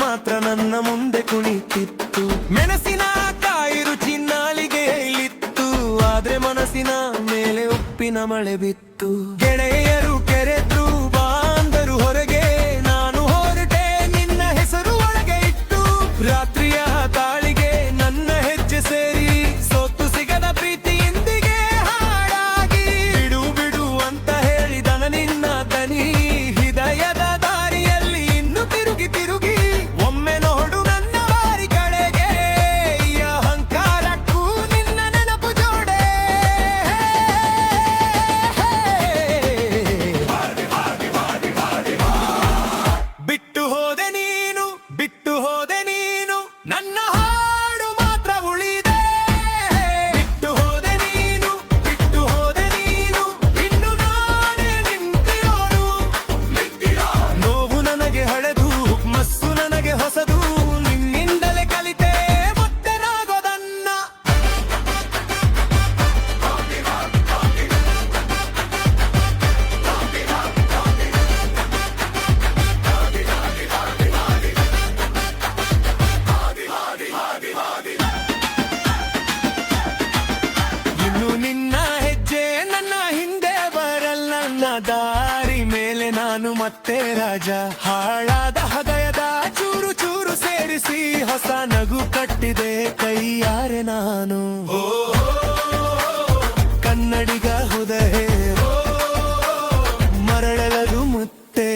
ಮಾತ್ರ ನನ್ನ ಮುಂದೆ ಕುಣಿತಿತ್ತು. ಮೆಣಸಿನ ಕಾಯಿ ರುಚಿ ನಾಲಿಗೆಯಲ್ಲಿತ್ತು, ಆದ್ರೆ ಮನಸ್ಸಿನ ಮೇಲೆ ಉಪ್ಪಿನ ಮಳೆ ಬಿತ್ತು. ಗೆಳೆಯರು ಕೆರೆದ್ರು ಬಾಂದರು ಹೊರಗೆ, ನಾನು ಹೊರಟೆ ನಿನ್ನ ಹೆಸರು ಒಳಗೆ ಇಟ್ಟು. ರಾತ್ರಿಯ ತಾಳಿಗೆ ನನ್ನ ಹೆಜ್ಜೆ ಸೇರಿ, ಸೋತು ಸಿಗದ ಪ್ರೀತಿ ಇಂದಿಗೆ ಹಾಡಾಗಿ. ಬಿಡು ಬಿಡು ಅಂತ ಹೇಳಿದನ ನಿನ್ನ ದನಿ, ಹೃದಯದ ದಾರಿಯಲ್ಲಿ ಇನ್ನು ತಿರುಗಿ ತಿರುಗಿ. ಒಮ್ಮೆ ನೋಡು ನನ್ನ ಬಾರಿ ಕಡೆಗೆ, ಈ ಅಹಂಕಾರಕ್ಕೂ ನಿನ್ನ ನೆನಪು ಜೋಡೆ. ಬಿಟ್ಟು ಹೋದೆ ನೀನು, ಬಿಟ್ಟು ಹೋದೆ ನೀನು, ನನ್ನ ಹಾಡು ಮಾತ್ರ ಉಳಿದೆ. ಬಿಟ್ಟು ಹೋದೆ ನೀನು, ಬಿಟ್ಟು ಹೋದೆ ನೀನು, ಇನ್ನು ನಾನೇ ನಿಂತಿರೋನು. ನೋವು ನನಗೆ ಹಳೆದು, ಮಸ್ಸು ನನಗೆ ಹೊಸದು, ನಿನ್ನಿಂದಲೇ ಕಲಿತೆ ಮತ್ತೆ ನಾಗೋದನ್ನ. ಇನ್ನು ನಿನ್ನ ಹೆಜ್ಜೆ ನನ್ನ ಹಿಂದೆ ಬರಲ್ಲ. ನನ್ನ ದಾರಿ ಮೇಲೆ ನಾನು ಮತ್ತೆ ರಾಜ. ಹಾಳಾದ ಹೃದಯದ ಚೂರು ಚೂರು ಸೇರಿಸಿ, ಹೊಸ ನಗು ಕಟ್ಟಿದೆ ಕೈಯಾರೆ ನಾನು. ಕನ್ನಡಿಗ ಹುದಹೆ ಮರಳಲದು ಮುತ್ತೆ.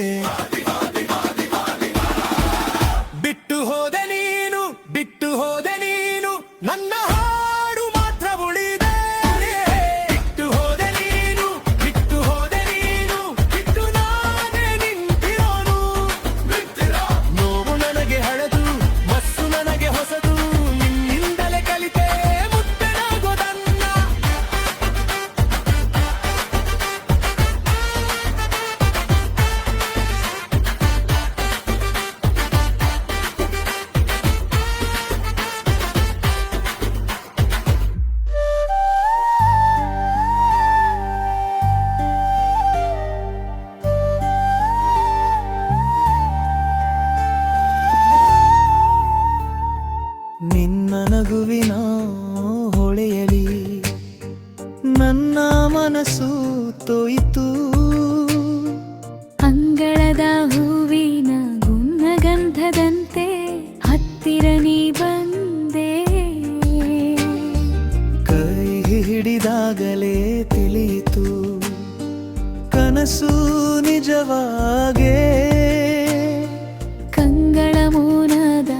ಬಿಟ್ಟು ಹೋದೆ ನೀನು, ಬಿಟ್ಟು ಹೋದೆ ನೀನು, ನನ್ನ ಹಾಡು ಮಾತ್ರ ಉಳಿದೆ. ಬಿಟ್ಟು ಹೋದೆ ನೀನು, ಬಿಟ್ಟು ಹೋದೆ ನೀನು, ಬಿಟ್ಟು ನಾನೇ ನಿಂತಿರೋನು. ನೋವು ನನಗೆ ಹಳೆದು, ಮಸ್ಸು ನನಗೆ ಹೊಸದು, ನಿನ್ನಿಂದಲೇ ಕಲಿತೆ ಮುತ್ತನಾಗೋದನ್ನ. ನಿನ್ನ ನಗುವಿನ ಹೊಳೆಯಲಿ ನನ್ನ ಮನಸ್ಸು ತೋಯಿತು. ಅಂಗಳದ ಹೂವಿನ ಗುಣಗಂಧದಂತೆ ಹತ್ತಿರ ನೀ ಬಂದೆ. ಕೈ ಹಿಡಿದಾಗಲೇ ತಿಳಿಯಿತು, ಕನಸು ನಿಜವಾಗೇ. ಕಂಗಳ ಮೌನದ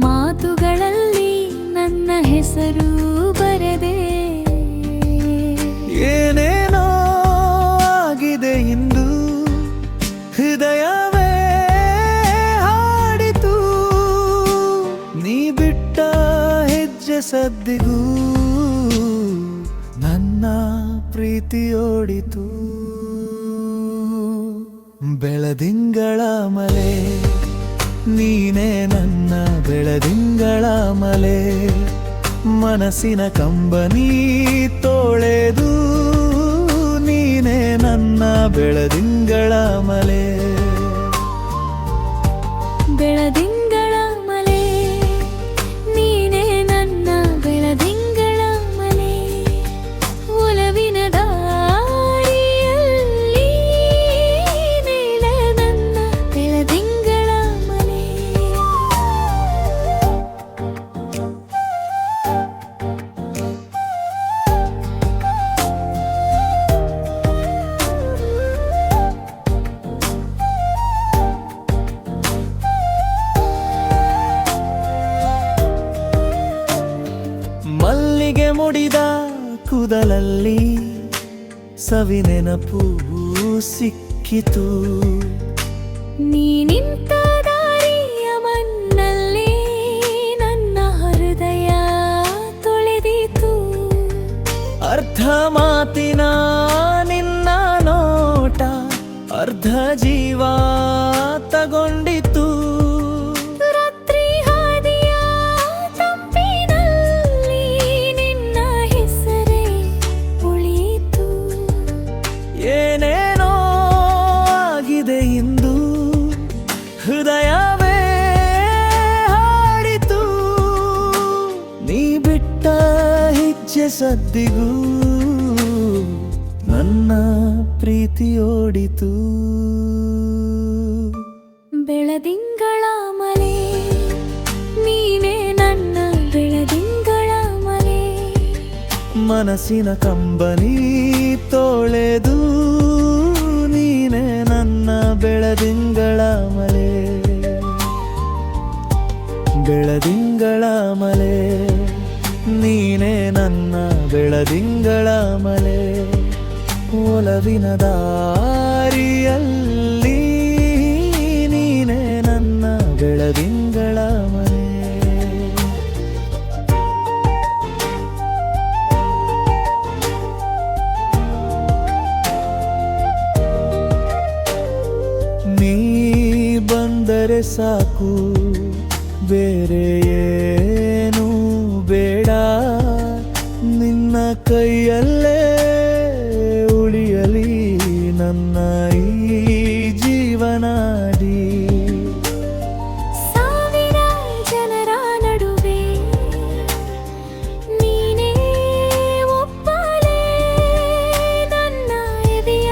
ಮಾತುಗಳಲ್ಲಿ ನನ್ನ ಹೆಸರು ಬರೆದೆ. ಏನೇನೋ ಆಗಿದೆ ಇಂದು, ಹೃದಯವೇ ಹಾಡಿತು. ನೀ ಬಿಟ್ಟ ಹೆಜ್ಜೆ ಸದ್ದಿಗೂ ನನ್ನ ಪ್ರೀತಿಯೋಡಿತು. ಬೆಳದಿಂಗಳ ಮಲೆ ನೀನೇ, ನನ್ನ ಬೆಳದಿಂಗಳ ಮಲೆ. ಮನಸ್ಸಿನ ಕಂಬನಿ ತೋಳೆದು, ನೀನೇ ನನ್ನ ಬೆಳದಿಂಗಳ ಮಲೆ. ಬೆಳದಿಂಗಳ ಮಲೆ, ನೀನೇ ನನ್ನ ಬೆಳದಿಂಗಳ ಮಲೆ. ಒಲವಿನ ದಾರಿಯಲ್ಲಿ ನೀಳೆ ನನ್ನ ಬೆಳದಿಂಗಳ ಮಲೆ. ಮಲ್ಲಿಗೆ ಮುಡಿದ ಕೂದಲಲ್ಲಿ ಸವಿ ನೆನಪು ಸಿಕ್ಕಿತು. ನೀ ನಿಂತ ದಾರಿಯ ಮಣ್ಣಲ್ಲಿ ನನ್ನ ಹೃದಯ ತೊಳೆದಿತು. ಅರ್ಧ ಮಾತಿನ ನಿನ್ನ ನೋಟ, ಅರ್ಧ ಜೀವ ತಗೊಂಡಿತು. ರಾತ್ರಿ ಹಾದಿಯ ತಂಪಿನಲ್ಲಿ ನಿನ್ನ ಹೆಸರೇ ಉಳಿಯಿತು. ಏನೇನೋ ಆಗಿದೆ ಇಂದು, ಸದ್ದಿಗೂ ನನ್ನ ಪ್ರೀತಿಯೋಡಿತು. ಬೆಳದಿಂಗಳ ಮಲೆ ನೀನೇ ನನ್ನ ಬೆಳದಿಂಗಳ ಮಲೆ, ಮನಸ್ಸಿನ ಕಂಬನಿ ತೋಳೆದು ನೀನೇ ನನ್ನ ಬೆಳದಿಂಗಳ ಮಲೆ. ಬೆಳದಿಂಗಳ ಮಲೆ ನೀನೇ ನನ್ನ ಬೆಳದಿಂಗಳ ಮಲೆ, ಒಲವಿನ ದಾರಿಯಲ್ಲಿ ನೀನೇ ನನ್ನ ಬೆಳದಿಂಗಳ ಮಲೆ. ನೀ ಬಂದರೆ ಸಾಕು ಬೇರೆ ಏನು ಬೇಡ, ನಿನ್ನ ಕೈಯಲ್ಲೇ ಉಳಿಯಲಿ ನನ್ನ ಈ ಜೀವನಾಡಿ. ಸಾವಿರ ಜನರ ನಡುವೆ ನೀನೇ ಒಬ್ಬಳೇ, ನನ್ನ ಎದೆಯ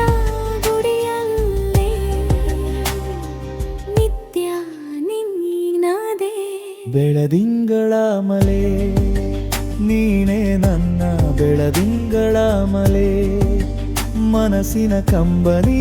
ಗುಡಿಯಲ್ಲೇ ನಿತ್ಯ ನಿನ್ನದೇ. ಬೆಳದಿಂಗಳ ಮಲೆ ನೀನೇ ನನ್ನ ಬೆಳದಿಂಗಳ ಮಲೆ, ಮನಸ್ಸಿನ ಕಂಬನಿ